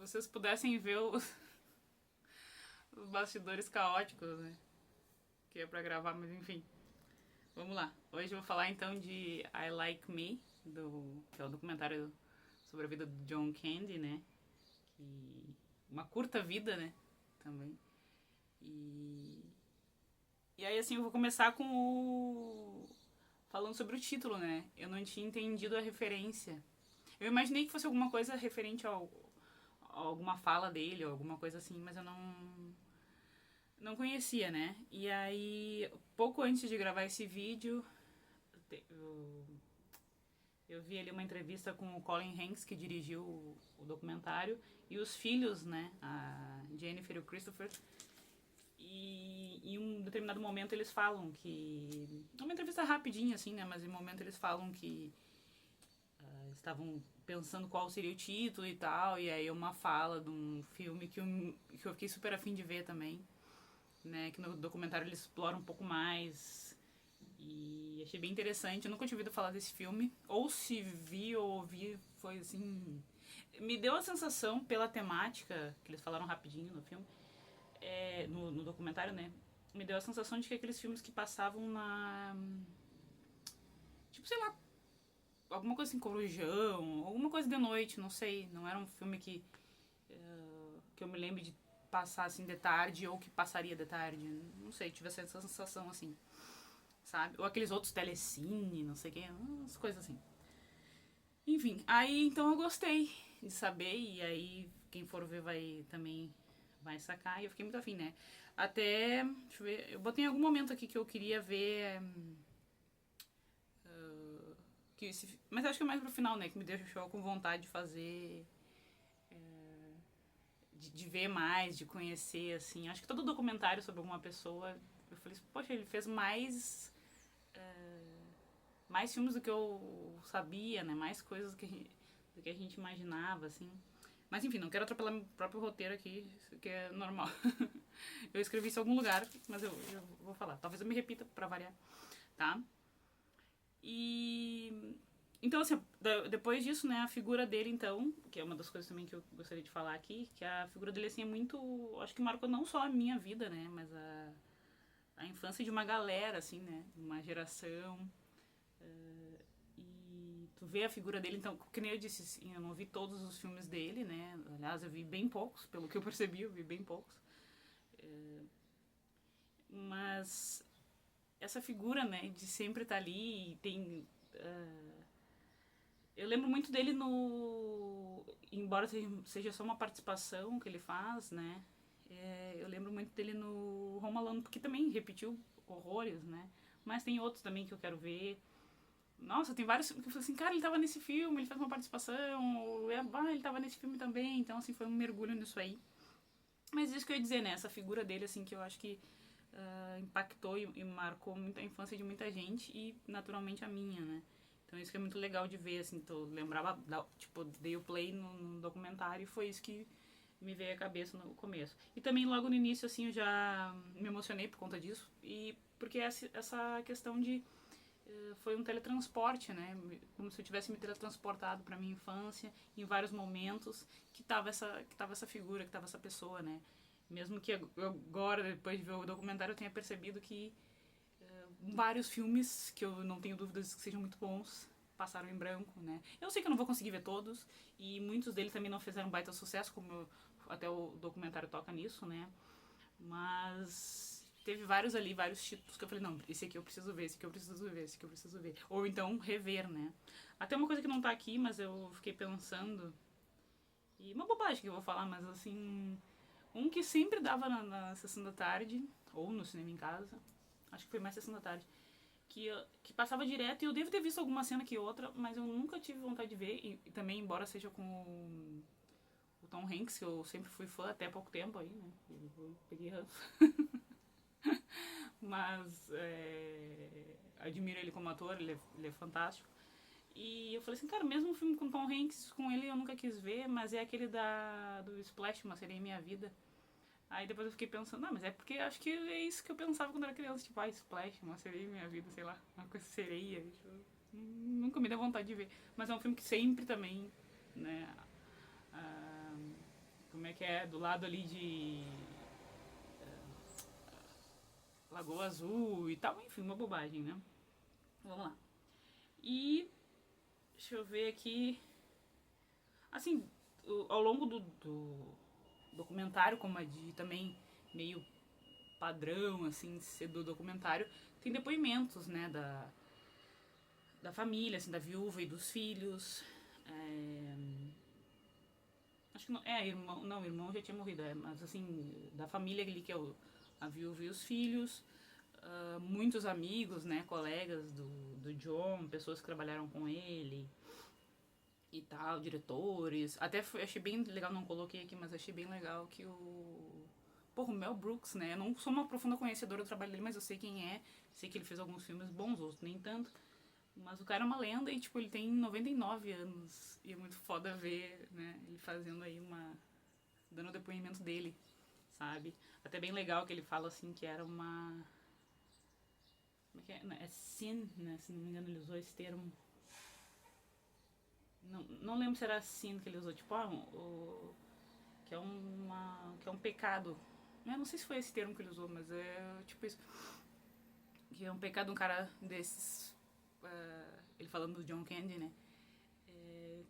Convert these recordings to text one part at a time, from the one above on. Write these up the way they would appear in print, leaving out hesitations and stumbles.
vocês pudessem ver os bastidores caóticos, né? Que é pra gravar, mas enfim. Vamos lá. Hoje eu vou falar então de I Like Me, que é o documentário sobre a vida do John Candy, né? Que, uma curta vida, né? Também. E, e aí, assim, eu vou começar com falando sobre o título, né? Eu não tinha entendido a referência. Eu imaginei que fosse alguma coisa referente a alguma fala dele ou alguma coisa assim, mas eu não conhecia, né? E aí, pouco antes de gravar esse vídeo, eu, eu vi ali uma entrevista com o Colin Hanks, que dirigiu o documentário, e os filhos, né? A Jennifer e o Christopher. E em um determinado momento eles falam que. É uma entrevista rapidinha, assim, né? Mas em um momento eles falam que estavam pensando qual seria o título e tal. E aí uma fala de um filme que eu fiquei super afim de ver também. Né? Que no documentário eles exploram um pouco mais. E achei bem interessante. Eu nunca tinha ouvido falar desse filme. Ou se vi ou ouvi, foi assim. Me deu a sensação, pela temática, que eles falaram rapidinho no filme, no documentário, né? Me deu a sensação de que aqueles filmes que passavam na. Tipo, sei lá, alguma coisa assim, Corujão, alguma coisa de noite, não sei. Não era um filme que eu me lembro de passar assim de tarde ou que passaria de tarde. Não sei, tive essa sensação assim, sabe? Ou aqueles outros telecine, não sei o que, umas coisas assim. Enfim, aí então eu gostei de saber e aí quem for ver vai também vai sacar e eu fiquei muito afim, né? Até, deixa eu ver, eu botei em algum momento aqui que eu queria ver mas acho que é mais pro final, né, que me deixou com vontade de fazer de ver mais, de conhecer, assim. Acho que todo documentário sobre alguma pessoa, eu falei, poxa, ele fez mais filmes do que eu sabia, né? Mais coisas do que a gente imaginava, assim. Mas enfim, não quero atropelar meu próprio roteiro aqui, isso que é normal. Eu escrevi isso em algum lugar, mas eu vou falar. Talvez eu me repita pra variar, tá? E então, assim, depois disso, né, a figura dele, então, que é uma das coisas também que eu gostaria de falar aqui, que a figura dele, assim, é muito. Acho que marcou não só a minha vida, né, mas a infância de uma galera, assim, né, uma geração. E tu vê a figura dele, então, que nem eu disse, assim, eu não vi todos os filmes dele, né, aliás, eu vi bem poucos, pelo que eu percebi, eu vi bem poucos. Mas essa figura, né, de sempre estar ali e tem. Eu lembro muito dele no. Embora seja só uma participação que ele faz, né? Eu lembro muito dele no Home Alone, porque também repetiu horrores, né? Mas tem outros também que eu quero ver. Nossa, tem vários que eu falei assim, cara, ele tava nesse filme, ele fez uma participação, ou, ele tava nesse filme também, então assim, foi um mergulho nisso aí. Mas isso que eu ia dizer, né? Essa figura dele, assim, que eu acho que impactou e marcou muito a infância de muita gente e naturalmente a minha, né? Então isso que é muito legal de ver, assim, tu lembrava, tipo, dei o play no documentário e foi isso que me veio à cabeça no começo. E também logo no início, assim, eu já me emocionei por conta disso e porque essa questão de foi um teletransporte, né? Como se eu tivesse me teletransportado para minha infância em vários momentos que tava essa figura, que tava essa pessoa, né? Mesmo que agora, depois de ver o documentário, eu tenha percebido que vários filmes, que eu não tenho dúvidas que sejam muito bons, passaram em branco, né? Eu sei que eu não vou conseguir ver todos, e muitos deles também não fizeram baita sucesso, até o documentário toca nisso, né? Mas teve vários ali, vários títulos que eu falei, não, esse aqui eu preciso ver, esse aqui eu preciso ver, esse aqui eu preciso ver. Ou então rever, né? Até uma coisa que não tá aqui, mas eu fiquei pensando, e uma bobagem que eu vou falar, mas assim, um que sempre dava na sessão da tarde, ou no cinema em casa, acho que foi mais sessão da tarde, que passava direto e eu devo ter visto alguma cena que outra, mas eu nunca tive vontade de ver, e também, embora seja com o Tom Hanks, que eu sempre fui fã até pouco tempo aí, né? Eu peguei ranço. Mas admiro ele como ator, ele é fantástico. E eu falei assim, cara, mesmo um filme com Tom Hanks, com ele eu nunca quis ver, mas é aquele do Splash, Uma Sereia em Minha Vida. Aí depois eu fiquei pensando, mas é porque acho que é isso que eu pensava quando era criança, tipo, Splash, Uma Sereia em Minha Vida, sei lá, uma coisa sereia. Nunca me deu vontade de ver. Mas é um filme que sempre também, né, como é que é, do lado ali de Lagoa Azul e tal, enfim, uma bobagem, né? Vamos lá. E deixa eu ver aqui. Assim, ao longo do documentário, como é de também meio padrão, assim, ser do documentário, tem depoimentos, né, da família, assim, da viúva e dos filhos. É, acho que não, irmão, não, o irmão já tinha morrido, mas assim, da família ali que é a viúva e os filhos. Muitos amigos, né, colegas do John, pessoas que trabalharam com ele e tal, diretores. Até achei bem legal, não coloquei aqui, mas achei bem legal que o Mel Brooks, né? Eu não sou uma profunda conhecedora do trabalho dele, mas eu sei quem é. Sei que ele fez alguns filmes bons, outros nem tanto. Mas o cara é uma lenda e, tipo, ele tem 99 anos. E é muito foda ver, né? Ele fazendo aí dando o depoimento dele, sabe? Até bem legal que ele fala, assim, que era uma... Como é que é? É sin, né? Se não me engano, ele usou esse termo. Não lembro se era sin que ele usou. Tipo, que é um pecado. Eu não sei se foi esse termo que ele usou, mas é tipo isso. Que é um pecado um cara desses. Ele falando do John Candy, né?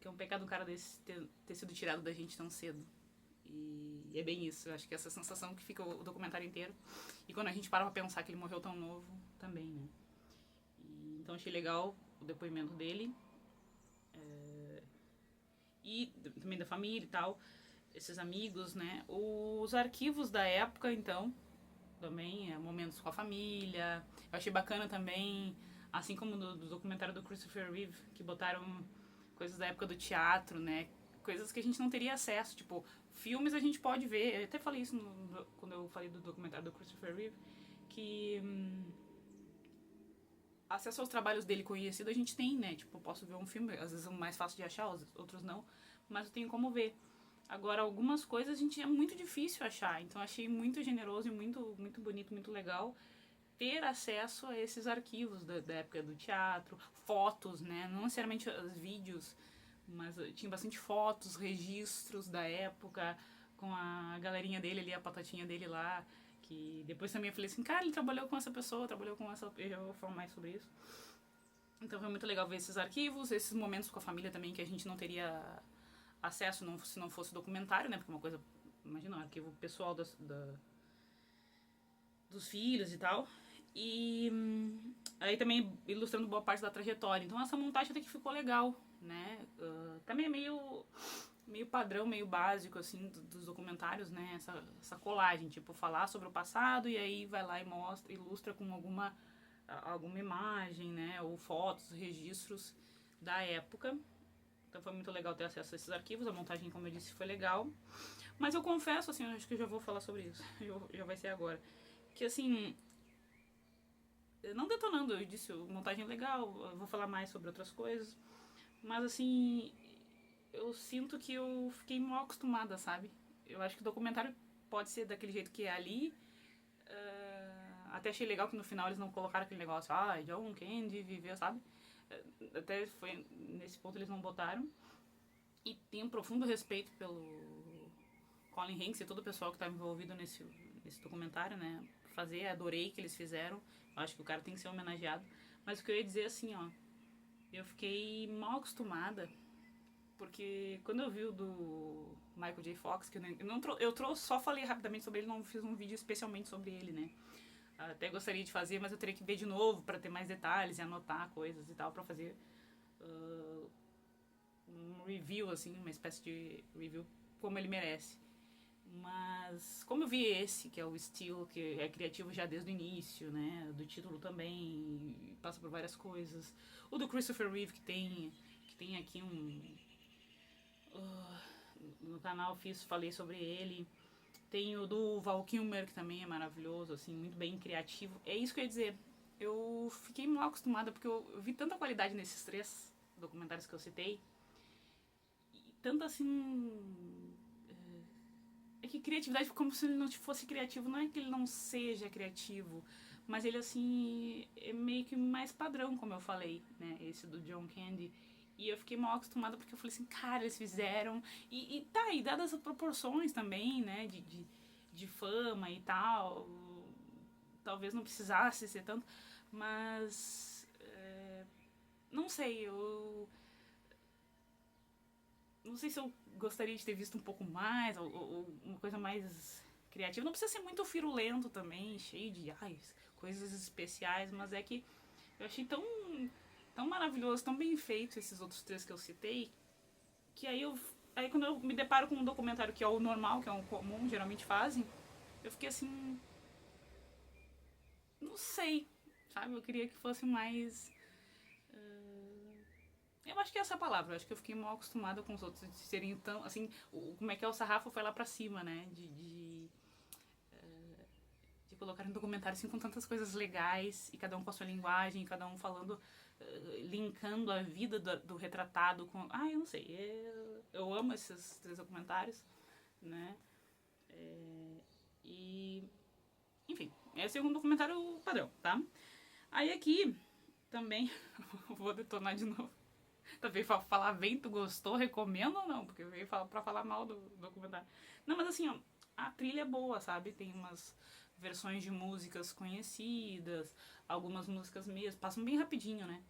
Que é um pecado um cara desse ter sido tirado da gente tão cedo. E é bem isso. Eu acho que essa sensação que fica o documentário inteiro. E quando a gente para pra pensar que ele morreu tão novo, também, né? Então achei legal o depoimento dele. E também da família e tal. Esses amigos, né? Os arquivos da época, então, também, momentos com a família. Eu achei bacana também, assim como do documentário do Christopher Reeve, que botaram coisas da época do teatro, né? Coisas que a gente não teria acesso, tipo, filmes a gente pode ver. Eu até falei isso quando eu falei do documentário do Christopher Reeve, que acesso aos trabalhos dele conhecido a gente tem, né? Tipo, eu posso ver um filme, às vezes é mais fácil de achar, outros não, mas eu tenho como ver. Agora, algumas coisas a gente é muito difícil achar, então achei muito generoso e muito, muito bonito, muito legal ter acesso a esses arquivos da época do teatro, fotos, né? Não necessariamente os vídeos, mas tinha bastante fotos, registros da época, com a galerinha dele ali, a patatinha dele lá, que depois também eu falei assim, cara, ele trabalhou com essa pessoa, trabalhou com essa... Eu já vou falar mais sobre isso. Então foi muito legal ver esses arquivos, esses momentos com a família também que a gente não teria acesso se não fosse documentário, né? Porque é uma coisa, imagina, um arquivo pessoal dos filhos e tal. E aí também ilustrando boa parte da trajetória. Então essa montagem até que ficou legal, né? Também é meio padrão, meio básico, assim, dos documentários, né? Essa colagem, tipo, falar sobre o passado e aí vai lá e mostra, ilustra com alguma imagem, né? Ou fotos, registros da época. Então foi muito legal ter acesso a esses arquivos. A montagem, como eu disse, foi legal. Mas eu confesso, assim, eu acho que eu já vou falar sobre isso. Já vai ser agora. Que, assim, não detonando, eu disse, montagem legal, eu vou falar mais sobre outras coisas. Mas, assim, eu sinto que eu fiquei mal acostumada, sabe? Eu acho que o documentário pode ser daquele jeito que é ali. Até achei legal que no final eles não colocaram aquele negócio, John Candy viveu, sabe? Até foi nesse ponto eles não botaram. E tenho um profundo respeito pelo Colin Hanks e todo o pessoal que estava envolvido nesse documentário, né? Adorei que eles fizeram. Eu acho que o cara tem que ser homenageado. Mas o que eu ia dizer assim, ó, eu fiquei mal acostumada porque quando eu vi o do Michael J. Fox, que eu só falei rapidamente sobre ele, não fiz um vídeo especialmente sobre ele, né? Até gostaria de fazer, mas eu teria que ver de novo para ter mais detalhes e anotar coisas e tal para fazer um review, assim, uma espécie de review como ele merece. Mas como eu vi esse, que é o Steel, que é criativo já desde o início, né? Do título também, passa por várias coisas. O do Christopher Reeve, que tem aqui no canal falei sobre ele. Tem o do Val Kilmer, que também é maravilhoso, assim, muito bem criativo. É isso que eu ia dizer. Eu fiquei mal acostumada, porque eu vi tanta qualidade nesses 3 documentários que eu citei. E tanta, assim... É que criatividade, como se ele não fosse criativo. Não é que ele não seja criativo, mas ele, assim, é meio que mais padrão, como eu falei, né? Esse do John Candy. E eu fiquei mal acostumada porque eu falei assim, cara, eles fizeram. E dadas as proporções também, né, de fama e tal, talvez não precisasse ser tanto, mas. Não sei, eu. Não sei se eu gostaria de ter visto um pouco mais, ou uma coisa mais criativa. Não precisa ser muito firulento também, cheio de coisas especiais, mas é que eu achei tão maravilhoso, tão bem feito esses outros três que eu citei, que aí quando eu me deparo com um documentário que é o normal, que é o comum, geralmente fazem, eu fiquei assim, não sei, sabe? Eu queria que fosse mais. Eu acho que é essa palavra, eu acho que eu fiquei mal acostumada com os outros de serem tão, assim, como é que é, o sarrafo foi lá pra cima, né? De colocar um documentário assim com tantas coisas legais e cada um com a sua linguagem, cada um falando, linkando a vida do retratado com. Eu não sei. Eu amo esses três documentários, né? E. Enfim, esse é um documentário padrão, tá? Aí aqui também. Vou detonar de novo. Também falar bem, tu gostou, recomendo ou não? Porque veio pra falar mal do documentário. Não, mas assim, ó, a trilha é boa, sabe? Tem umas versões de músicas conhecidas, algumas músicas mesmo, passam bem rapidinho, né?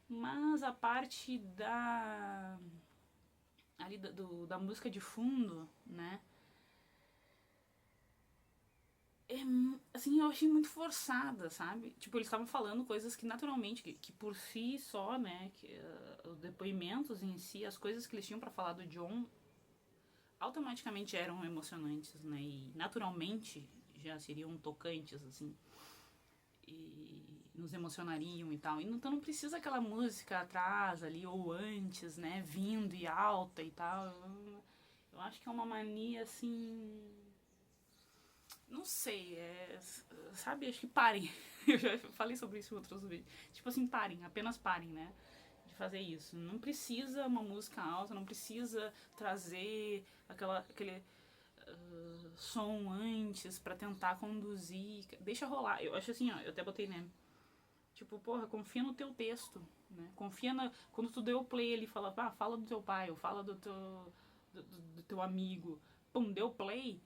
Mas a parte da música de fundo, né? É, assim, eu achei muito forçada, sabe? Tipo, eles estavam falando coisas que naturalmente, que por si só, né? Os depoimentos em si, as coisas que eles tinham pra falar do John automaticamente eram emocionantes, né? E naturalmente já seriam tocantes, assim. E nos emocionariam e tal. Então não precisa aquela música atrás ali, ou antes, né? Vindo e alta e tal. Eu acho que é uma mania, assim. Não sei, sabe? Acho que parem. Eu já falei sobre isso em outros vídeos. Tipo assim, parem, apenas parem, né? De fazer isso. Não precisa uma música alta, não precisa trazer aquele som antes pra tentar conduzir. Deixa rolar. Eu acho assim, ó, eu até botei, né? Tipo, porra, confia no teu texto, né? Confia quando tu deu o play ali, fala do teu pai, ou fala do teu amigo. Pum, deu play,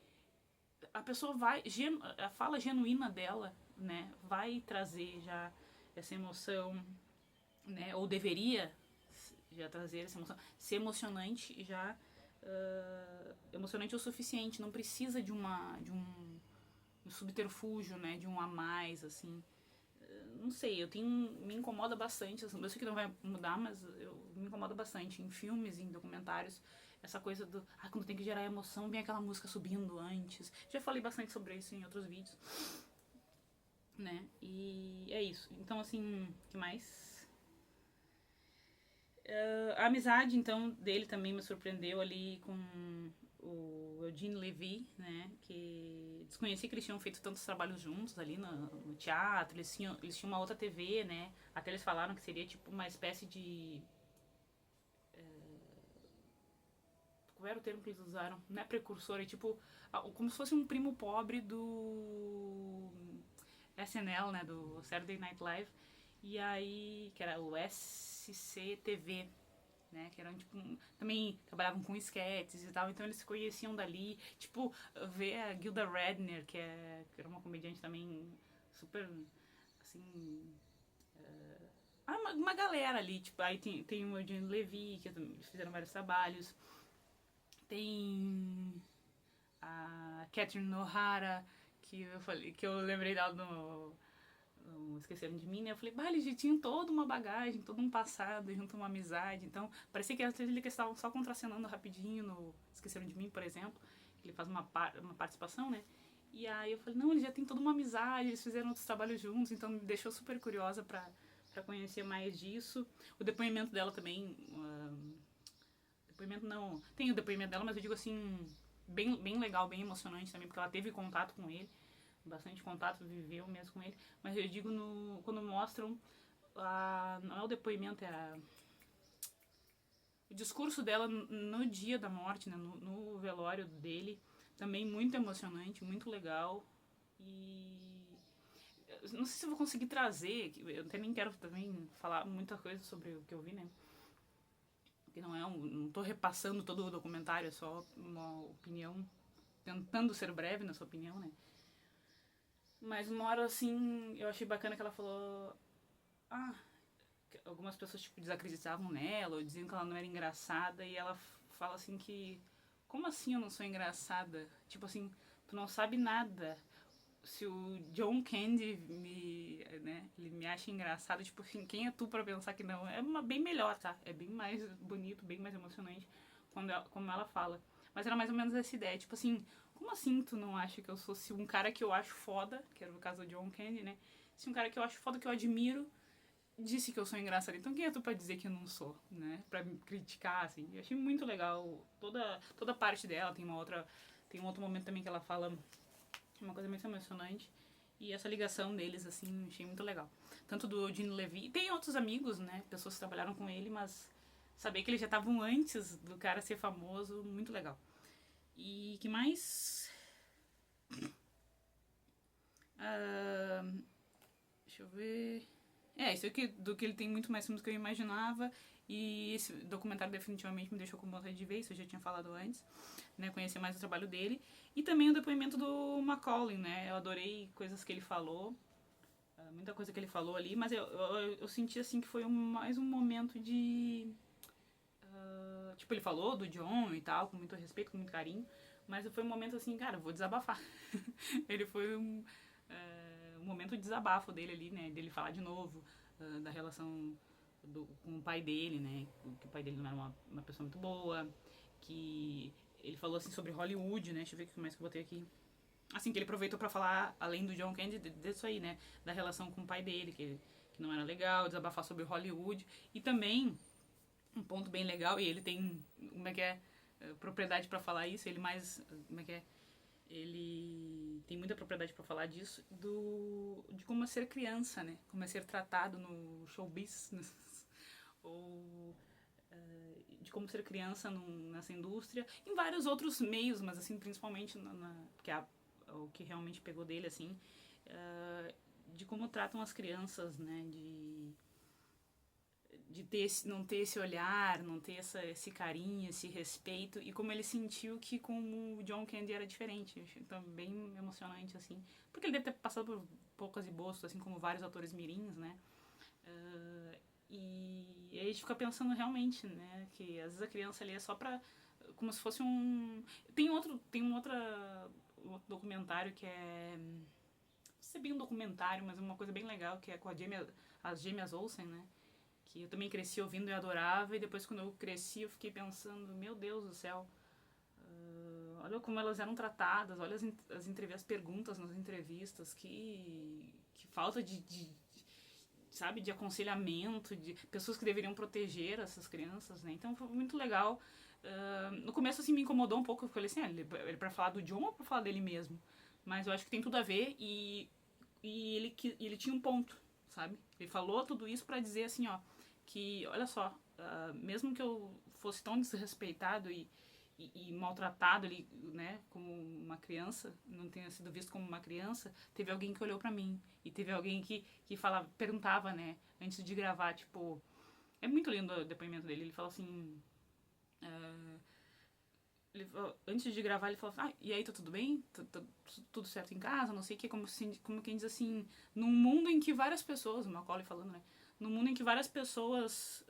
a pessoa a fala genuína dela, né, vai trazer já essa emoção, né, ou deveria já trazer essa emoção, ser emocionante já, emocionante o suficiente, não precisa de um subterfúgio, né, de um a mais, assim. Não sei, me incomoda bastante, assim, eu sei que não vai mudar, mas me incomoda bastante em filmes, em documentários, essa coisa quando tem que gerar emoção, vem aquela música subindo antes. Já falei bastante sobre isso em outros vídeos, né? E é isso. Então, assim, o que mais? A amizade, então, dele também me surpreendeu ali com o Eugene Levy, né? Que desconheci que eles tinham feito tantos trabalhos juntos ali no teatro. Eles tinham uma outra TV, né? Até eles falaram que seria tipo uma espécie de. Qual era o termo que eles usaram? Não é precursor, é tipo. Como se fosse um primo pobre do SNL, né? Do Saturday Night Live. E aí, que era o SCTV, né? Que eram, tipo, também trabalhavam com esquetes e tal, então eles se conheciam dali. Tipo, ver a Gilda Radner, que era uma comediante também super, assim. Uma galera ali, tipo, aí tem o Eugene Levy, que eles fizeram vários trabalhos. Tem a Catherine O'Hara, que eu lembrei dela no Esqueceram de Mim, né? Eu falei, eles já tinham toda uma bagagem, todo um passado, junto uma amizade. Então, parecia que eles estavam só contracenando rapidinho no Esqueceram de Mim, por exemplo. Que ele faz uma participação, né? E aí eu falei, não, eles já têm toda uma amizade, eles fizeram outros trabalhos juntos, então me deixou super curiosa pra conhecer mais disso. O depoimento dela também. Depoimento não. Tem o depoimento dela, mas eu digo assim, bem legal, bem emocionante também, porque ela teve contato com ele, bastante contato, viveu mesmo com ele. Mas eu digo quando mostram, não é o depoimento, o discurso dela no dia da morte, né, no velório dele, também muito emocionante, muito legal. E não sei se eu vou conseguir trazer, eu até nem quero também falar muita coisa sobre o que eu vi, né? que não tô repassando todo o documentário, é só uma opinião, tentando ser breve nessa opinião, né? Mas uma hora, assim, eu achei bacana que ela falou... Ah, algumas pessoas, tipo, desacreditavam nela, ou diziam que ela não era engraçada, e ela fala assim que... Como assim eu não sou engraçada? Tipo assim, tu não sabe nada. Se o John Candy ele me acha engraçado, tipo assim, quem é tu pra pensar que não? É bem melhor, tá? É bem mais bonito, bem mais emocionante como ela fala. Mas era mais ou menos essa ideia, tipo assim, como assim tu não acha que eu sou, se um cara que eu acho foda, que era o caso do John Candy, né? Se um cara que eu acho foda, que eu admiro, disse que eu sou engraçada, então quem é tu pra dizer que eu não sou, né? Pra me criticar, assim. Eu achei muito legal toda parte dela, tem um outro momento também que ela fala uma coisa muito emocionante. E essa ligação deles, assim, achei muito legal. Tanto do Eugene Levy. Tem outros amigos, né? Pessoas que trabalharam com ele, mas saber que eles já estavam antes do cara ser famoso, muito legal. E que mais? Ah, deixa eu ver. Isso aqui do que ele tem muito mais filmes do que eu imaginava. E esse documentário definitivamente me deixou com vontade de ver, isso eu já tinha falado antes, né? Conhecer mais o trabalho dele. E também o depoimento do Macaulay, né? Eu adorei coisas que ele falou, muita coisa que ele falou ali, mas eu senti assim que foi mais um momento de. Tipo, ele falou do John e tal, com muito respeito, com muito carinho, mas foi um momento assim, cara, eu vou desabafar. Ele foi um momento de desabafo dele ali, né? Dele falar de novo da relação com o pai dele, né? Que o pai dele não era uma pessoa muito boa, que ele falou assim sobre Hollywood, né? Deixa eu ver o que mais que eu botei aqui. Assim, que ele aproveitou pra falar, além do John Candy, disso aí, né? Da relação com o pai dele, que não era legal, desabafar sobre Hollywood. E também, um ponto bem legal, e ele tem, como é que é, propriedade pra falar isso, ele mais, como é que é, ele tem muita propriedade pra falar disso, de como é ser criança, né? Como é ser tratado no show business, ou de como ser criança nessa indústria, em vários outros meios, mas assim, principalmente porque o que realmente pegou dele, assim, de como tratam as crianças, né, de não ter esse olhar, não ter esse carinho, esse respeito, e como ele sentiu que com o John Candy era diferente. Eu achei então, bem emocionante, assim, porque ele deve ter passado por poucas e boas, assim como vários atores mirins, né, e aí a gente fica pensando realmente, né, que às vezes a criança ali é só pra, como se fosse um... Tem um outro documentário que é... Não sei bem um documentário, mas é uma coisa bem legal, que é com as gêmeas Olsen, né, que eu também cresci ouvindo e adorava, e depois quando eu cresci eu fiquei pensando, meu Deus do céu, olha como elas eram tratadas, olha as perguntas nas entrevistas, que falta sabe, de aconselhamento, de pessoas que deveriam proteger essas crianças, né? Então foi muito legal. No começo, assim, me incomodou um pouco, eu falei assim, ele pra falar do John ou pra falar dele mesmo? Mas eu acho que tem tudo a ver e ele tinha um ponto, sabe? Ele falou tudo isso pra dizer assim, ó, que, olha só, mesmo que eu fosse tão desrespeitado e maltratado ali, né, como uma criança, não tenha sido visto como uma criança, teve alguém que olhou pra mim. E teve alguém que falava, perguntava, né, antes de gravar, tipo... É muito lindo o depoimento dele. Ele fala assim... Antes de gravar, ele falou, e aí, tá tudo bem? Tudo certo em casa? Não sei o que. Como quem diz assim... Num mundo em que várias pessoas... O Macaulay falando, né? Num mundo em que várias pessoas...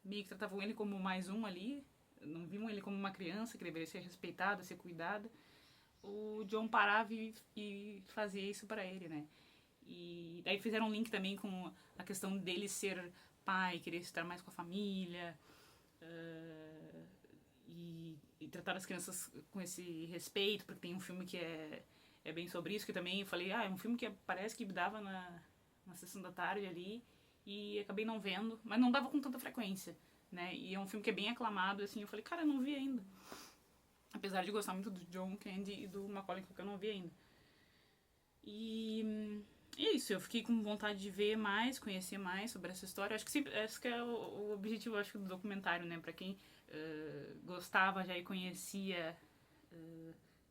meio que tratavam ele como mais um ali, não viam ele como uma criança que deveria ser respeitada, ser cuidada, o John parava e fazia isso para ele, né? E daí fizeram um link também com a questão dele ser pai, querer estar mais com a família, e tratar as crianças com esse respeito, porque tem um filme que é bem sobre isso, que também eu falei, é um filme que parece que dava na sessão da tarde ali, e acabei não vendo, mas não dava com tanta frequência, né? E é um filme que é bem aclamado, assim, eu falei, cara, eu não vi ainda. Apesar de gostar muito do John Candy e do Macaulay Culkin, eu não vi ainda. E é isso, eu fiquei com vontade de ver mais, conhecer mais sobre essa história. Acho que sempre, esse que é o objetivo, acho, do documentário, né? Pra quem gostava já e conhecia,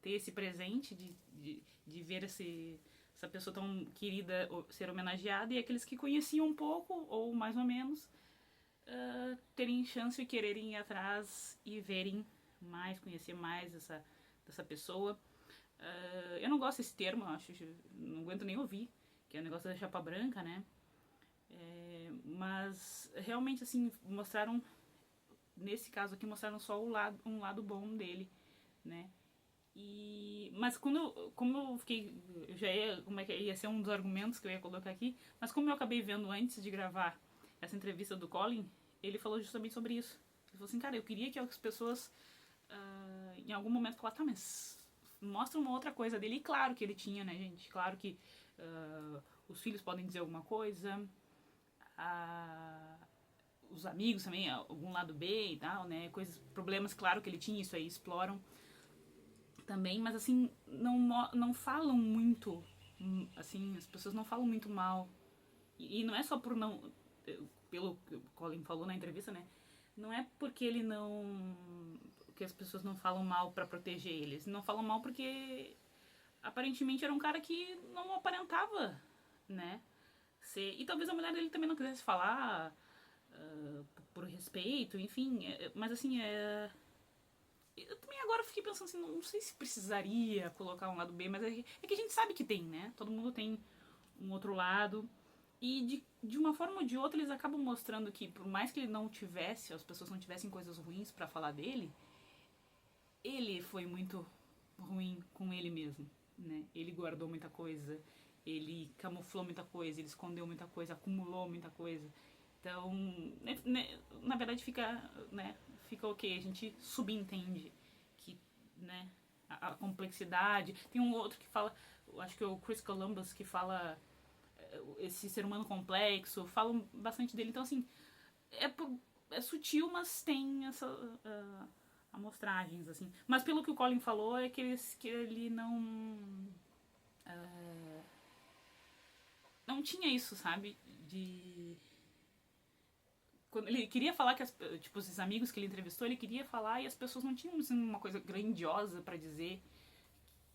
ter esse presente de ver essa pessoa tão querida ser homenageada, e aqueles que conheciam um pouco, ou mais ou menos, terem chance de quererem ir atrás e verem mais, conhecer mais dessa pessoa. Eu não gosto desse termo, acho, não aguento nem ouvir, que é o negócio da chapa branca, né? Mas realmente, assim, mostraram, nesse caso aqui, mostraram só um lado bom dele, né? Mas como eu fiquei, eu já ia, como é que ia ser um dos argumentos que eu ia colocar aqui, mas como eu acabei vendo antes de gravar essa entrevista do Colin, ele falou justamente sobre isso. Ele falou assim, cara, eu queria que as pessoas em algum momento falassem, tá, mas mostra uma outra coisa dele. E claro que ele tinha, né, gente? Claro que os filhos podem dizer alguma coisa, os amigos também, algum lado B e tal, né? Coisas, problemas, claro que ele tinha, isso aí exploram também, mas assim, não falam muito, assim, as pessoas não falam muito mal. E não é só por não, pelo que o Colin falou na entrevista, né? Não é porque ele não, que as pessoas não falam mal pra proteger eles, não falam mal porque aparentemente era um cara que não aparentava, né? E talvez a mulher dele também não quisesse falar por respeito, enfim, mas assim, eu também agora fiquei pensando assim, não sei se precisaria colocar um lado B, mas é que a gente sabe que tem, né? Todo mundo tem um outro lado. E de uma forma ou de outra eles acabam mostrando que, por mais que ele não tivesse, as pessoas não tivessem coisas ruins pra falar dele, ele foi muito ruim com ele mesmo, né? Ele guardou muita coisa, ele camuflou muita coisa, ele escondeu muita coisa, acumulou muita coisa. Então, na verdade fica, né, fica ok, a gente subentende que, né, a complexidade. Tem um outro que fala, acho que é o Chris Columbus, que fala esse ser humano complexo, falam bastante dele. Então, assim, é, é sutil, mas tem essa amostragens, assim. Mas pelo que o Colin falou, é que ele não tinha isso, sabe? De quando ele queria falar que tipo, esses amigos que ele entrevistou, ele queria falar e as pessoas não tinham assim, uma coisa grandiosa pra dizer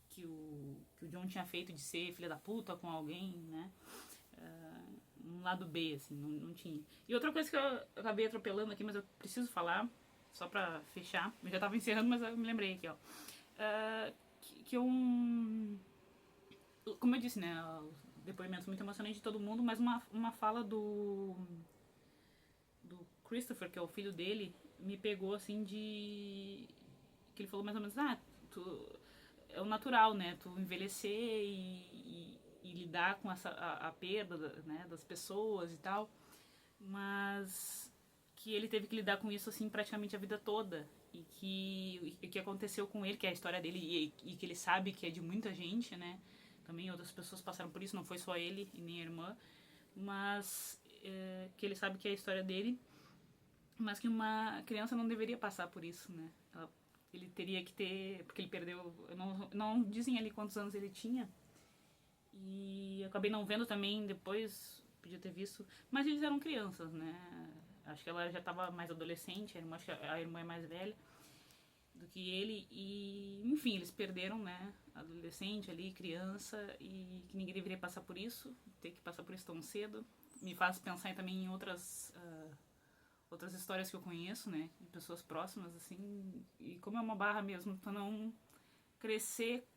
que o John tinha feito de ser filha da puta com alguém, né? Um lado B, assim, não tinha. E outra coisa que eu acabei atropelando aqui, mas eu preciso falar, só pra fechar. Eu já tava encerrando, mas eu me lembrei aqui, ó. Que como eu disse, né? Depoimentos muito emocionantes de todo mundo, mas uma fala do Christopher, que é o filho dele, me pegou assim de. Que ele falou mais ou menos, é o natural, né? Tu envelhecer e lidar com a perda, né, das pessoas e tal. Mas que ele teve que lidar com isso assim praticamente a vida toda. E que o que aconteceu com ele, que é a história dele, e que ele sabe que é de muita gente, né? Também outras pessoas passaram por isso, não foi só ele e nem a irmã. Mas que ele sabe que é a história dele, mas que uma criança não deveria passar por isso, né? Ele teria que ter, porque ele perdeu, não dizem ali quantos anos ele tinha, e eu acabei não vendo também depois, podia ter visto, mas eles eram crianças, né? Acho que ela já estava mais adolescente, acho que a irmã é mais velha do que ele, e enfim, eles perderam, né? Adolescente ali, criança, e que ninguém deveria passar por isso, ter que passar por isso tão cedo. Me faz pensar também em outras histórias que eu conheço, né? De pessoas próximas, assim. E como é uma barra mesmo, pra não crescer,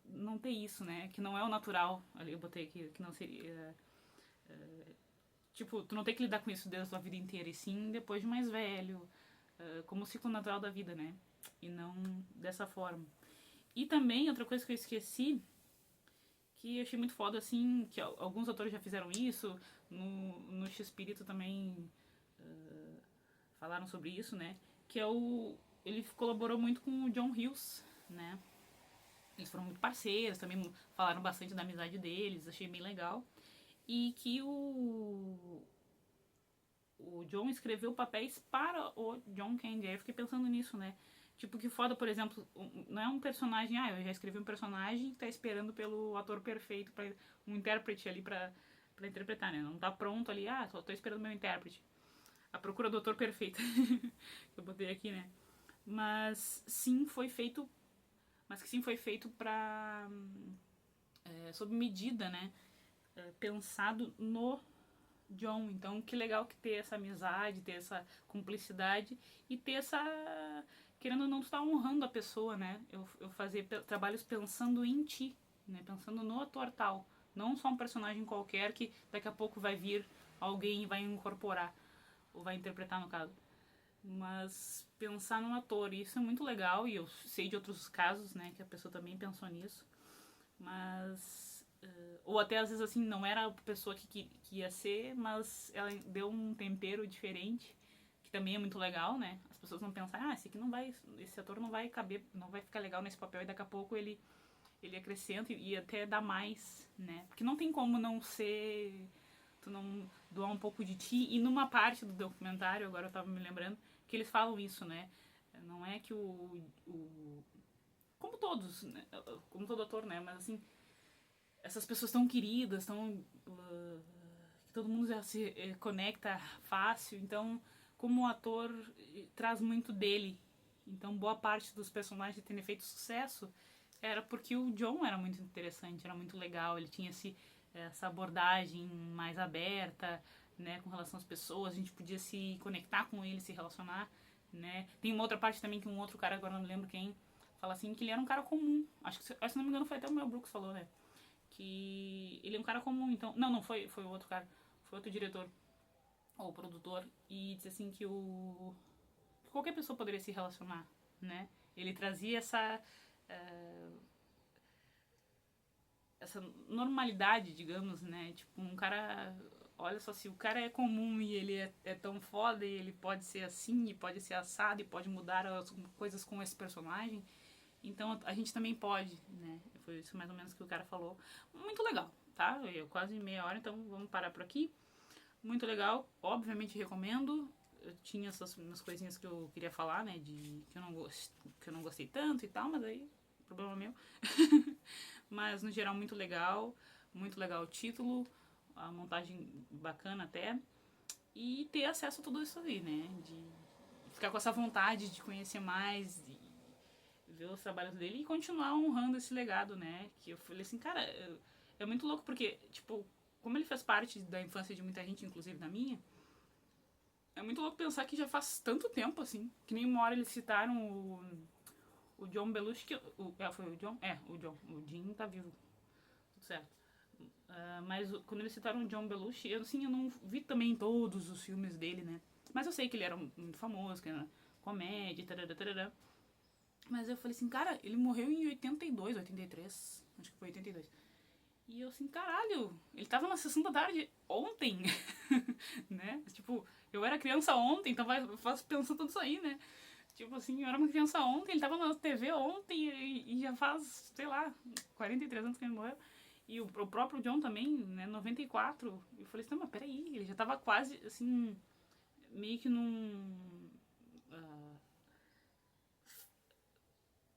não ter isso, né? Que não é o natural. Ali eu botei aqui, que não seria. Tipo, tu não tem que lidar com isso desde a tua vida inteira, e sim depois de mais velho, como o ciclo natural da vida, né? E não dessa forma. E também, outra coisa que eu esqueci, que eu achei muito foda, assim, que alguns autores já fizeram isso, no X-Espírito também falaram sobre isso, né? Que é o. Ele colaborou muito com o John Hughes, né? Eles foram muito parceiros, também falaram bastante da amizade deles, achei bem legal. E que o John escreveu papéis para o John Candy. Aí eu fiquei pensando nisso, né? Tipo, que foda, por exemplo, não é um personagem, eu já escrevi um personagem que tá esperando pelo ator perfeito, pra, um intérprete ali pra interpretar, né? Não tá pronto ali, só tô esperando meu intérprete. A procura do ator perfeito. Eu botei aqui, né? Mas sim foi feito. Mas que sim foi feito pra. Sob medida, né? Pensado no John. Então, que legal que ter essa amizade, ter essa cumplicidade e ter essa... Querendo ou não, tu tá honrando a pessoa, né? Eu fazer trabalhos pensando em ti, né? Pensando no ator tal. Não só um personagem qualquer que daqui a pouco vai vir alguém e vai incorporar, ou vai interpretar no caso. Mas pensar no ator, isso é muito legal, e eu sei de outros casos, né, que a pessoa também pensou nisso. Mas ou até às vezes assim, não era a pessoa que ia ser, mas ela deu um tempero diferente, que também é muito legal, né? As pessoas não pensam, esse aqui não vai, esse ator não vai caber, não vai ficar legal nesse papel, e daqui a pouco ele acrescenta e até dá mais, né? Porque não tem como não ser, tu não doar um pouco de ti. E numa parte do documentário, agora eu tava me lembrando, que eles falam isso, né? Não é que como todos, né? Como todo ator, né? Mas assim, essas pessoas tão queridas, tão que todo mundo já se conecta fácil. Então, como o ator traz muito dele, então boa parte dos personagens terem feito sucesso era porque o John era muito interessante, era muito legal, ele tinha essa abordagem mais aberta, né, com relação às pessoas, a gente podia se conectar com ele, se relacionar, né. Tem uma outra parte também que um outro cara, agora não me lembro quem, fala assim que ele era um cara comum. Acho que, se não me engano, foi até o Mel Brooks falou, né, que ele é um cara comum, então... Não, foi o outro cara, foi outro diretor, ou produtor, e disse assim que qualquer pessoa poderia se relacionar, né. Ele trazia essa normalidade, digamos, né? Tipo, um cara... Olha só, se o cara é comum e ele é tão foda, e ele pode ser assim, e pode ser assado, e pode mudar as coisas com esse personagem, então a gente também pode, né? Foi isso mais ou menos que o cara falou. Muito legal, tá? Eu quase meia hora, então vamos parar por aqui. Muito legal, obviamente recomendo. Eu tinha essas umas coisinhas que eu queria falar, né? Que eu não gostei tanto e tal, mas aí, problema meu. Mas no geral muito legal o título, a montagem bacana até, e ter acesso a tudo isso aí, né? De ficar com essa vontade de conhecer mais, de ver os trabalhos dele e continuar honrando esse legado, né? Que eu falei assim, cara, é muito louco porque, tipo, como ele fez parte da infância de muita gente, inclusive da minha, é muito louco pensar que já faz tanto tempo, assim, que nem uma hora eles citaram o John Belushi, que foi o John? O John. O Jim tá vivo. Tudo certo. Mas quando eles citaram o John Belushi, eu não vi também todos os filmes dele, né? Mas eu sei que ele era muito famoso, que era comédia, tarará, tarará. Mas eu falei assim, cara, ele morreu em 82, 83. Acho que foi 82. E eu assim, caralho, ele tava na sessão da tarde ontem, né? Tipo, eu era criança ontem, então eu faço pensando tudo isso aí, né? Tipo assim, eu era uma criança ontem, ele tava na TV ontem e já faz, sei lá, 43 anos que ele morreu. E o próprio John também, né, 94. Eu falei assim, não, mas peraí, ele já tava quase, assim, meio que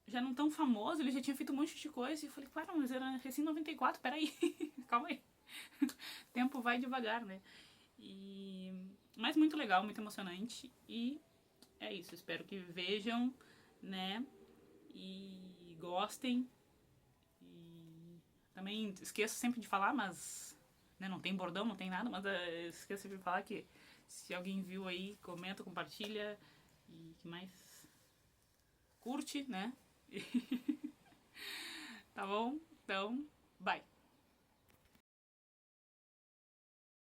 já não tão famoso, ele já tinha feito um monte de coisa. E eu falei, claro, mas era recém 94, peraí, calma aí. O tempo vai devagar, né? Mas muito legal, muito emocionante. E é isso, espero que vejam, né? E gostem. E também esqueço sempre de falar, mas né, não tem bordão, não tem nada, mas esqueço sempre de falar que se alguém viu aí, comenta, compartilha e que mais curte, né? Tá bom? Então, bye.